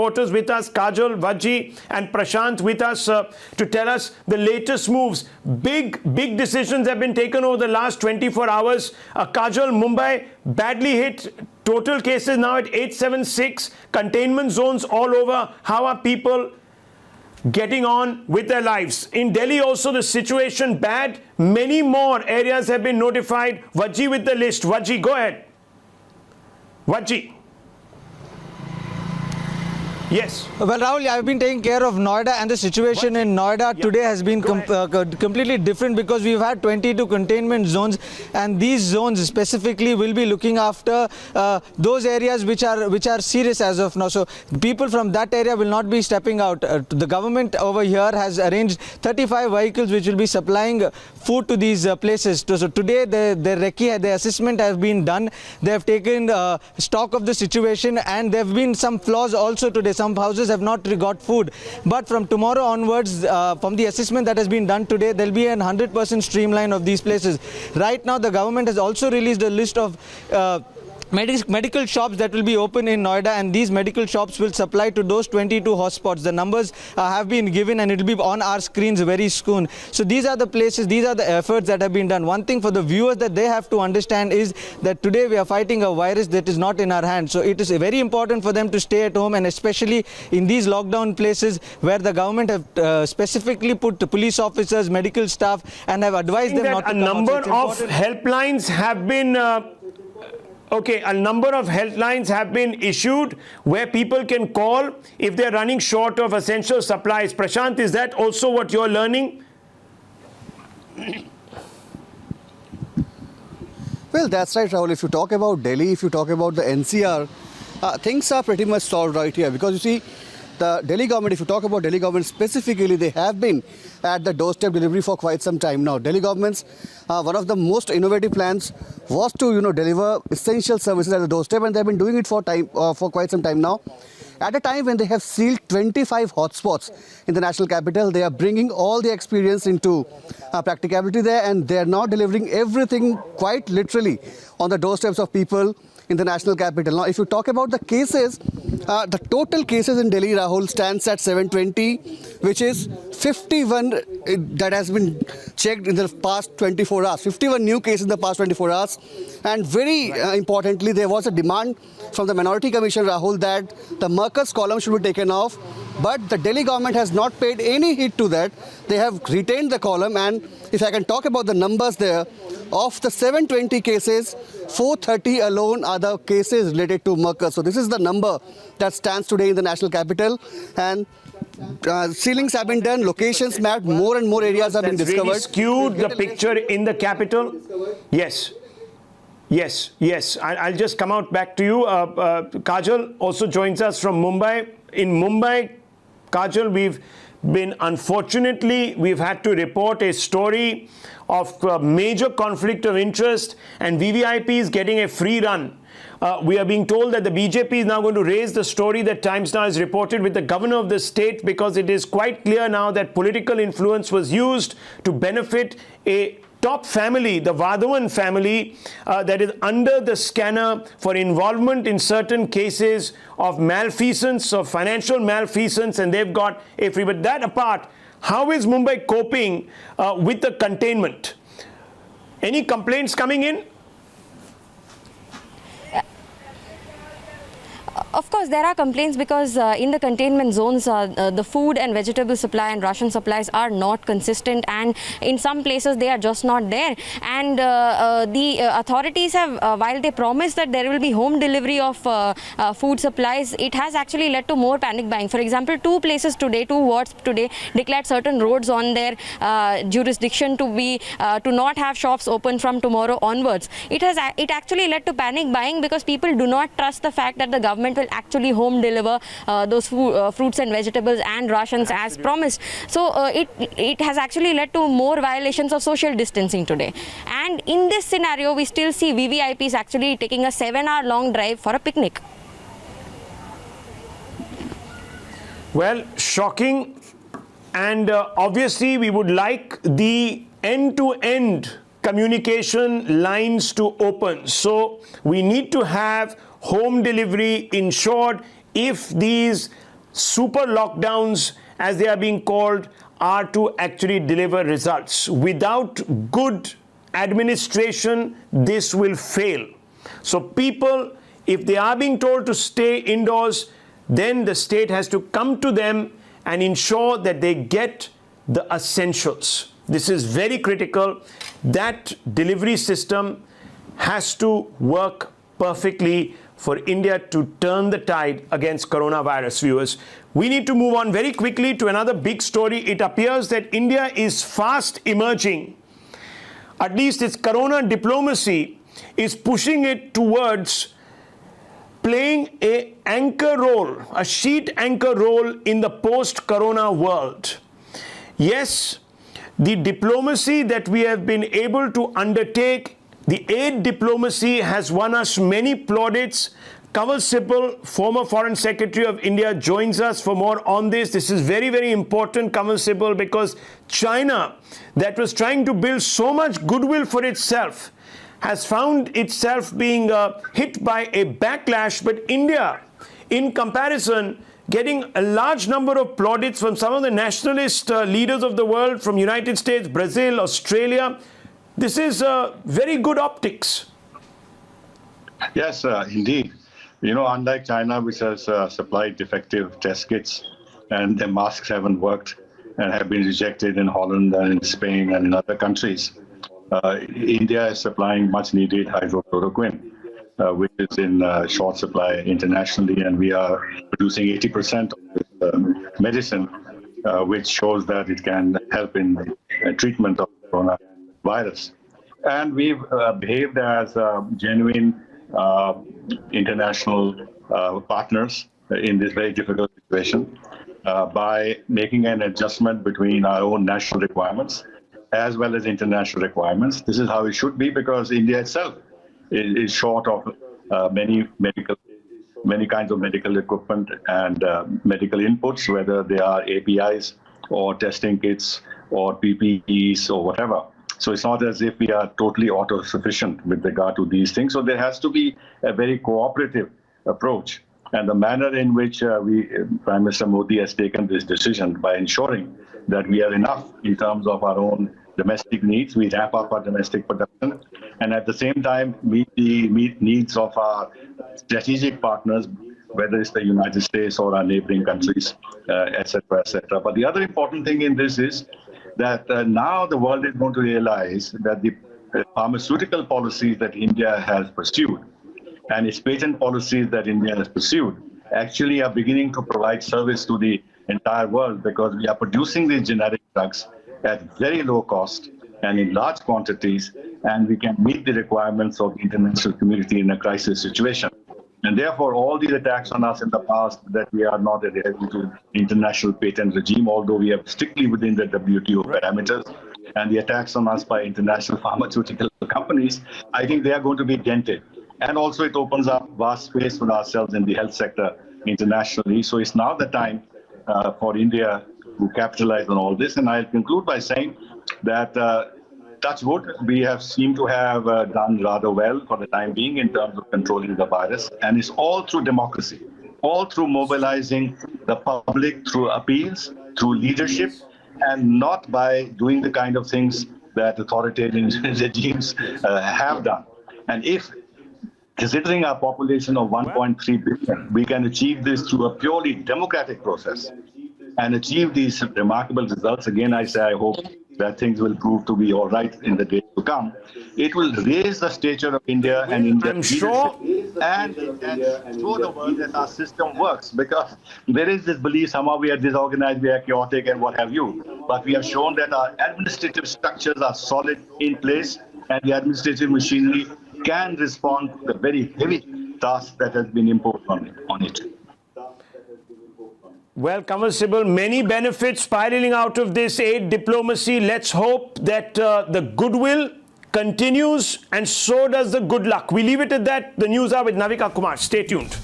reporters with us, Kajal, Vajji and Prashant with us to tell us the latest moves. Big decisions have been taken over the last 24 hours. Kajal, Mumbai badly hit. Total cases now at 876. Containment zones all over. How are people getting on with their lives? In Delhi also the situation bad. Many more areas have been notified. Vajji with the list. Vajji, go ahead. Vajji. Yes. Well, Rahul, I've been taking care of Noida, and the situation in Noida today has been completely different because we've had 22 containment zones, and these zones specifically will be looking after those areas which are serious as of now. So people from that area will not be stepping out. The government over here has arranged 35 vehicles which will be supplying food to these places. So today the assessment has been done. They have taken stock of the situation, and there have been some flaws also today. Some houses have not got food, but from tomorrow onwards, from the assessment that has been done today, there will be a 100% streamline of these places. Right now the government has also released a list of medical shops that will be open in Noida, and these medical shops will supply to those 22 hotspots. The numbers have been given, and it will be on our screens very soon. So these are the places, these are the efforts that have been done. One thing for the viewers that they have to understand is that today we are fighting a virus that is not in our hands. So it is very important for them to stay at home, and especially in these lockdown places where the government have specifically put police officers, medical staff, and have advised them not to come out. A number of helplines have been a number of helplines have been issued where people can call if they're running short of essential supplies. Prashant, is that also what you're learning? Well, that's right, Rahul. If you talk about Delhi, if you talk about the NCR, things are pretty much solved right here, because you see, the Delhi government, if you talk about Delhi government specifically, they have been at the doorstep delivery for quite some time now. Delhi government's one of the most innovative plans was to deliver essential services at the doorstep, and they've been doing it for quite some time now. At a time when they have sealed 25 hotspots in the national capital, they are bringing all the experience into practicability there, and they are now delivering everything quite literally on the doorsteps of people in the national capital. Now, if you talk about the cases, the total cases in Delhi, Rahul, stands at 720, which is 51 that has been checked in the past 24 hours. 51 new cases in the past 24 hours. And very importantly, there was a demand from the Minority Commission, Rahul, that the Marcus column should be taken off. But the Delhi government has not paid any heed to that. They have retained the column. And if I can talk about the numbers there, of the 720 cases, 430 alone are the cases related to Marcus. So this is the number that stands today in the national capital. And ceilings have been done, locations mapped, more and more areas have been discovered. Really skewed the picture in the capital. Yes. I'll just come out back to you. Kajal also joins us from Mumbai. In Mumbai, Kajal, we've had to report a story of major conflict of interest and VVIPs getting a free run. We are being told that the BJP is now going to raise the story that Times Now has reported with the governor of the state, because it is quite clear now that political influence was used to benefit a top family, the Vadhavan family, that is under the scanner for involvement in certain cases of malfeasance, of financial malfeasance, and they've got a free. But that apart, how is Mumbai coping with the containment? Any complaints coming in? Of course, there are complaints because in the containment zones, the food and vegetable supply and ration supplies are not consistent, and in some places they are just not there. And the authorities have, while they promise that there will be home delivery of food supplies, it has actually led to more panic buying. For example, two wards today declared certain roads on their jurisdiction to not have shops open from tomorrow onwards. It actually led to panic buying because people do not trust the fact that the government will actually home deliver those fruits and vegetables and rations as promised. So it has actually led to more violations of social distancing today. And in this scenario, we still see VVIPs actually taking a 7-hour-long drive for a picnic. Well, shocking. And obviously, we would like the end-to-end communication lines to open. So we need to have home delivery ensured if these super lockdowns, as they are being called, are to actually deliver results. Without good administration, this will fail. So people, if they are being told to stay indoors, then the state has to come to them and ensure that they get the essentials. This is very critical. That delivery system has to work perfectly for India to turn the tide against coronavirus, viewers. We need to move on very quickly to another big story. It appears that India is fast emerging. At least its corona diplomacy is pushing it towards playing an anchor role, a sheet anchor role in the post-corona world. Yes, the diplomacy that we have been able to undertake, the aid diplomacy, has won us many plaudits. Kanwal Sibal, former Foreign Secretary of India, joins us for more on this. This is very, very important, Kanwal Sibal, because China, that was trying to build so much goodwill for itself, has found itself being hit by a backlash. But India, in comparison, getting a large number of plaudits from some of the nationalist leaders of the world, from United States, Brazil, Australia. This is very good optics. Yes, indeed. You know, unlike China, which has supplied defective test kits and their masks haven't worked and have been rejected in Holland and in Spain and in other countries, India is supplying much needed hydrochloroquine, which is in short supply internationally, and we are producing 80% of this medicine, which shows that it can help in the treatment of coronavirus. And we've behaved as genuine international partners in this very difficult situation by making an adjustment between our own national requirements as well as international requirements. This is how it should be, because India itself is short of many kinds of medical equipment and medical inputs, whether they are APIs or testing kits or PPEs or whatever. So it's not as if we are totally auto-sufficient with regard to these things. So there has to be a very cooperative approach. And the manner in which Prime Minister Modi has taken this decision by ensuring that we are enough in terms of our own domestic needs, we ramp up our domestic production, and at the same time meet the needs of our strategic partners, whether it's the United States or our neighboring countries, etc., etc. But the other important thing in this is that now the world is going to realize that the pharmaceutical policies that India has pursued and its patent policies that India has pursued actually are beginning to provide service to the entire world, because we are producing these generic drugs at very low cost and in large quantities, and we can meet the requirements of the international community in a crisis situation. And therefore, all these attacks on us in the past that we are not adhering to international patent regime, although we are strictly within the WTO parameters, and the attacks on us by international pharmaceutical companies, I think they are going to be dented. And also it opens up vast space for ourselves in the health sector internationally. So it's now the time for India to capitalize on all this. And I'll conclude by saying that touch wood, we seem to have done rather well for the time being in terms of controlling the virus. And it's all through democracy, all through mobilizing the public through appeals, through leadership, and not by doing the kind of things that authoritarian regimes have done. And if, considering our population of 1.3 billion, we can achieve this through a purely democratic process and achieve these remarkable results. Again, I say I hope that things will prove to be all right in the days to come. It will raise the stature of India and India's leadership and show the world that our system works, because there is this belief somehow we are disorganized, we are chaotic and what have you. But we have shown that our administrative structures are solid in place, and the administrative machinery can respond to the very heavy task that has been imposed on it. Well, Kanwal Sibal, many benefits spiraling out of this aid diplomacy. Let's hope that the goodwill continues, and so does the good luck. We leave it at that. The news are with Navika Kumar. Stay tuned.